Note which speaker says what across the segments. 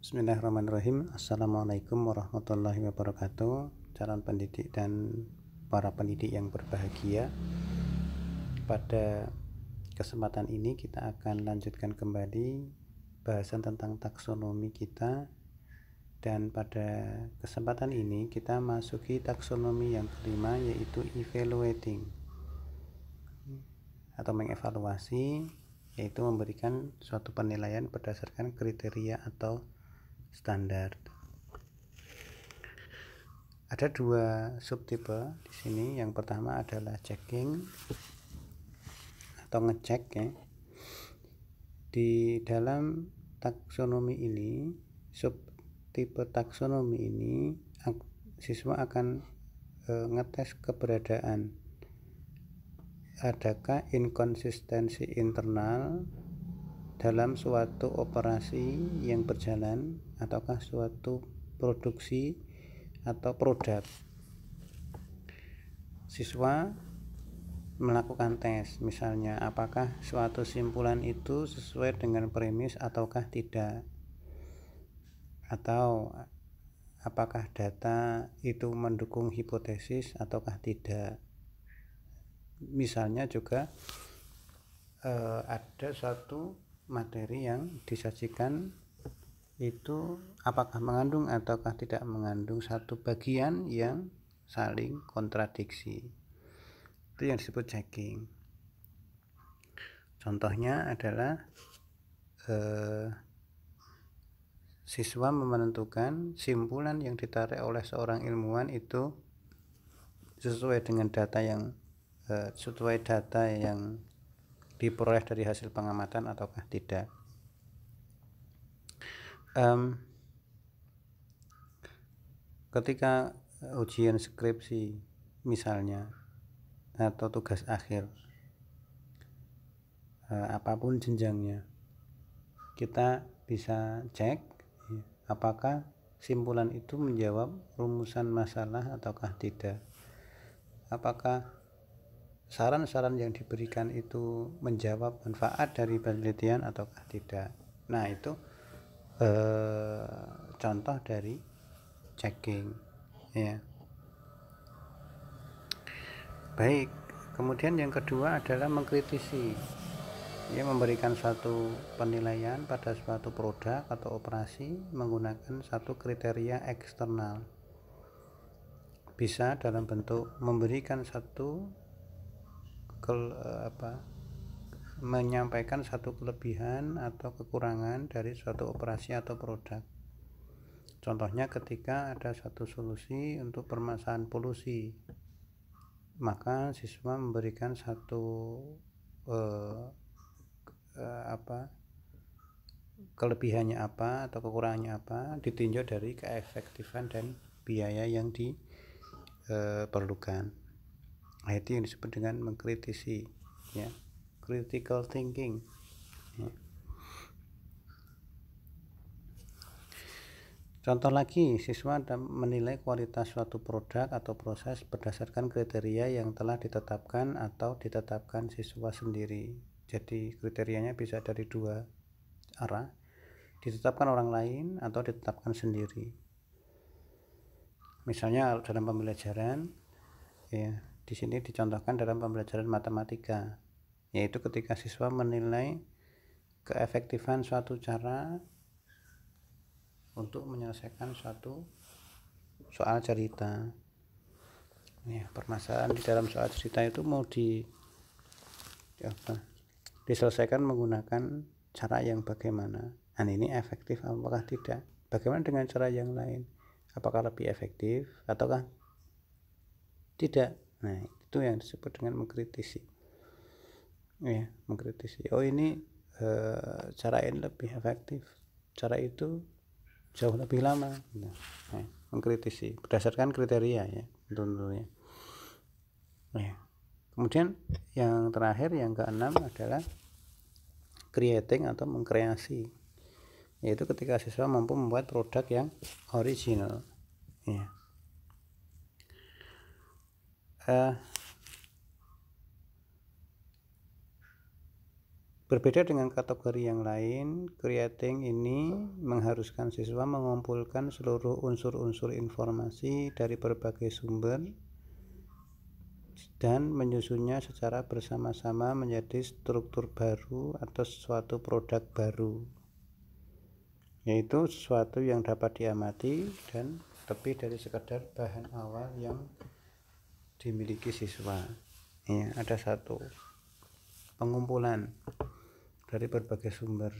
Speaker 1: Bismillahirrahmanirrahim. Assalamualaikum warahmatullahi wabarakatuh. Calon pendidik dan para pendidik yang berbahagia, pada kesempatan ini kita akan lanjutkan kembali bahasan tentang taksonomi kita, dan pada kesempatan ini kita masuki taksonomi yang kelima, yaitu evaluating atau mengevaluasi, yaitu memberikan suatu penilaian berdasarkan kriteria atau standar. Ada dua subtipe di sini. Yang pertama adalah checking atau ngecek ya. Di dalam taksonomi ini, subtipe taksonomi ini, siswa akan ngetes keberadaan adakah inkonsistensi internal dalam suatu operasi yang berjalan ataukah suatu produksi atau produk. Siswa melakukan tes, misalnya apakah suatu simpulan itu sesuai dengan premis ataukah tidak, atau apakah data itu mendukung hipotesis ataukah tidak. Misalnya juga ada suatu materi yang disajikan itu apakah mengandung ataukah tidak mengandung satu bagian yang saling kontradiksi. Itu yang disebut checking. Contohnya adalah siswa menentukan simpulan yang ditarik oleh seorang ilmuwan itu sesuai dengan data yang diperoleh dari hasil pengamatan ataukah tidak. Ketika ujian skripsi misalnya atau tugas akhir, apapun jenjangnya, kita bisa cek apakah simpulan itu menjawab rumusan masalah ataukah tidak, apakah saran-saran yang diberikan itu menjawab manfaat dari penelitian ataukah tidak. Nah, itu contoh dari checking ya. Baik, kemudian yang kedua adalah mengkritisi, ya, memberikan satu penilaian pada suatu produk atau operasi menggunakan satu kriteria eksternal. Bisa dalam bentuk memberikan satu menyampaikan satu kelebihan atau kekurangan dari suatu operasi atau produk. Contohnya ketika ada satu solusi untuk permasalahan polusi, maka siswa memberikan satu kelebihannya apa atau kekurangannya apa, ditinjau dari keefektifan dan biaya yang diperlukan. Itu yang disebut dengan mengkritisi ya, critical thinking ya. Contoh lagi, siswa menilai kualitas suatu produk atau proses berdasarkan kriteria yang telah ditetapkan atau ditetapkan siswa sendiri. Jadi kriterianya bisa dari dua arah, ditetapkan orang lain atau ditetapkan sendiri. Misalnya dalam pembelajaran ya, di sini dicontohkan dalam pembelajaran matematika, yaitu ketika siswa menilai keefektifan suatu cara untuk menyelesaikan suatu soal cerita. Ya, permasalahan di dalam soal cerita itu mau diselesaikan menggunakan cara yang bagaimana. Nah, ini efektif apakah tidak? Bagaimana dengan cara yang lain? Apakah lebih efektif ataukah tidak? Nah, itu yang disebut dengan mengkritisi. Ya, mengkritisi. Oh, ini cara ini lebih efektif, cara itu jauh lebih lama. Nah, mengkritisi berdasarkan kriteria ya, tentunya. Ya. Kemudian yang terakhir, yang keenam adalah creating atau mengkreasi, yaitu ketika siswa mampu membuat produk yang original. Ya. Berbeda dengan kategori yang lain, creating ini mengharuskan siswa mengumpulkan seluruh unsur-unsur informasi dari berbagai sumber dan menyusunnya secara bersama-sama menjadi struktur baru atau suatu produk baru, yaitu sesuatu yang dapat diamati dan lebih dari sekedar bahan awal yang dimiliki siswa. Ya, ada satu pengumpulan dari berbagai sumber,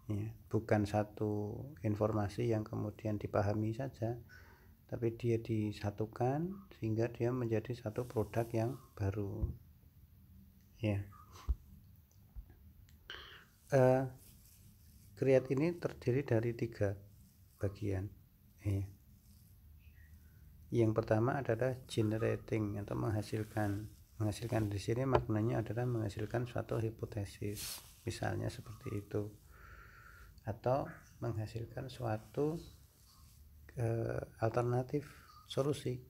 Speaker 1: ya, bukan satu informasi yang kemudian dipahami saja, tapi dia disatukan sehingga dia menjadi satu produk yang baru. Ya, create ini terdiri dari 3 bagian. Ya. Yang pertama adalah generating atau menghasilkan. Menghasilkan di sini maknanya adalah menghasilkan suatu hipotesis, misalnya seperti itu, atau menghasilkan suatu alternatif solusi.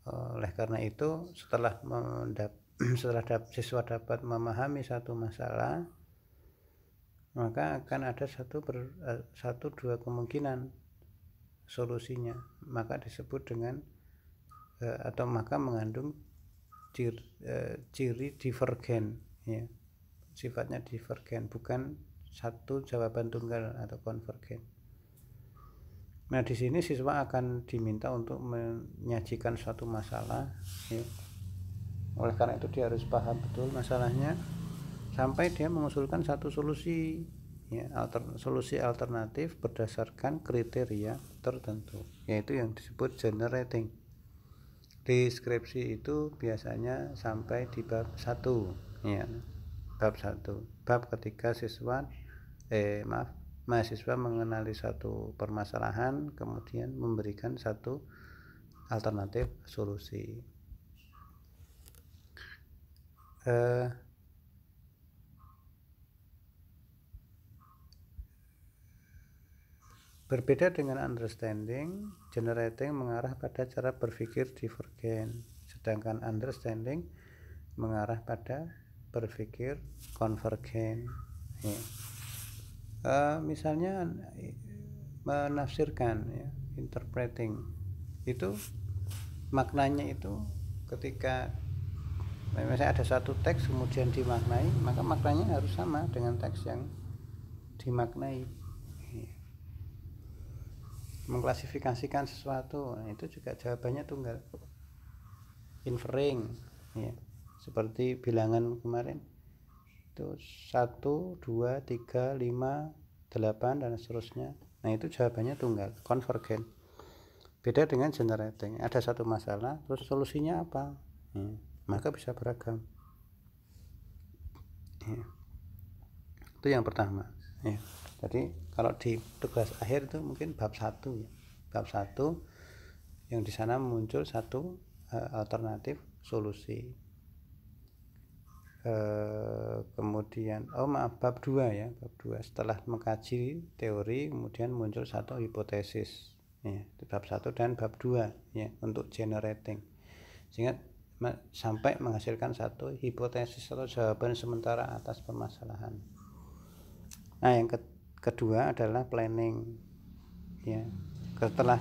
Speaker 1: Oleh karena itu, setelah siswa dapat memahami satu masalah, maka akan ada satu dua kemungkinan solusinya, maka disebut dengan atau maka mengandung ciri divergen, ya, sifatnya divergen, bukan satu jawaban tunggal atau konvergen. Nah, di sini siswa akan diminta untuk menyajikan suatu masalah, ya. Oleh karena itu dia harus paham betul masalahnya sampai dia mengusulkan satu solusi, ya, solusi alternatif berdasarkan kriteria tertentu, yaitu yang disebut generating. Deskripsi itu biasanya sampai di bab 1, ya, bab 1, bab ketika mahasiswa mengenali satu permasalahan kemudian memberikan satu alternatif solusi. Berbeda dengan understanding, generating mengarah pada cara berpikir divergen, sedangkan understanding mengarah pada berpikir konvergen. Ya. Misalnya menafsirkan, ya, interpreting, itu maknanya itu ketika misalnya ada satu teks kemudian dimaknai, maka maknanya harus sama dengan teks yang dimaknai. Mengklasifikasikan sesuatu, nah itu juga jawabannya tunggal. Inferring, ya, seperti bilangan kemarin itu 1, 2, 3, 5, 8 dan seterusnya. Nah itu jawabannya tunggal, konvergen. Beda dengan generating, ada satu masalah terus solusinya apa, ya, maka bisa beragam, ya. Itu yang pertama, ya. Jadi kalau di tugas akhir itu mungkin bab 1, ya. Bab 1 yang di sana muncul satu alternatif solusi. Kemudian bab 2, ya, bab 2 setelah mengkaji teori kemudian muncul satu hipotesis, ya, itu bab 1 dan bab 2, ya, untuk generating, sehingga sampai menghasilkan satu hipotesis atau jawaban sementara atas permasalahan. Nah, yang kedua adalah planning, ya. Setelah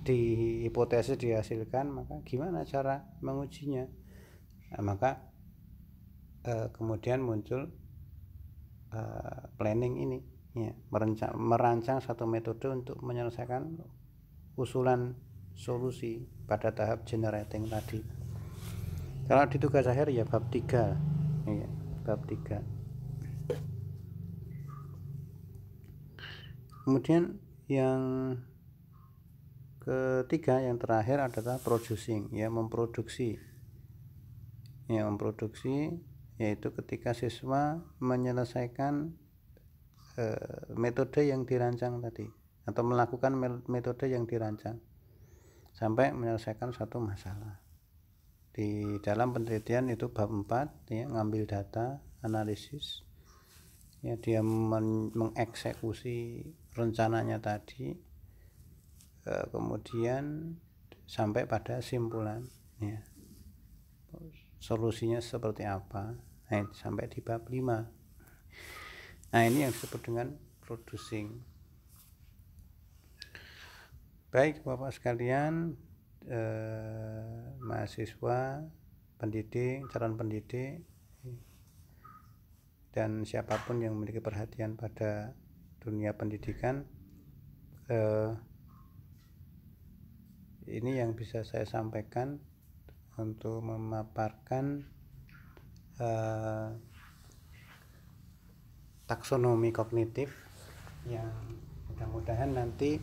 Speaker 1: hipotesis dihasilkan, maka gimana cara mengujinya? Nah, maka kemudian muncul planning ini, ya, merancang satu metode untuk menyelesaikan usulan solusi pada tahap generating tadi. Kalau di tugas akhir ya bab 3, ya, bab 3. Kemudian yang ketiga, yang terakhir adalah producing, ya, memproduksi. Ya, memproduksi yaitu ketika siswa menyelesaikan metode yang dirancang tadi atau melakukan metode yang dirancang sampai menyelesaikan satu masalah. Di dalam penelitian itu bab 4, ya, ngambil data, analisis, ya, dia mengeksekusi rencananya tadi, kemudian sampai pada simpulan, ya, solusinya seperti apa, Nah, sampai di bab 5. Nah, ini yang disebut dengan producing. Baik Bapak sekalian, mahasiswa, pendidik, calon pendidik, dan siapapun yang memiliki perhatian pada dunia pendidikan, ini yang bisa saya sampaikan untuk memaparkan taksonomi kognitif yang mudah-mudahan nanti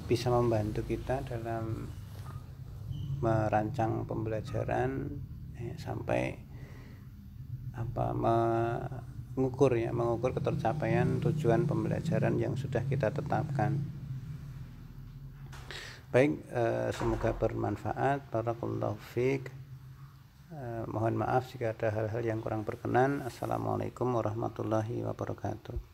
Speaker 1: bisa membantu kita dalam merancang pembelajaran sampai mengukur ketercapaian tujuan pembelajaran yang sudah kita tetapkan. Baik, semoga bermanfaat. Barakallahu fiik. Mohon maaf jika ada hal-hal yang kurang berkenan. Assalamualaikum warahmatullahi wabarakatuh.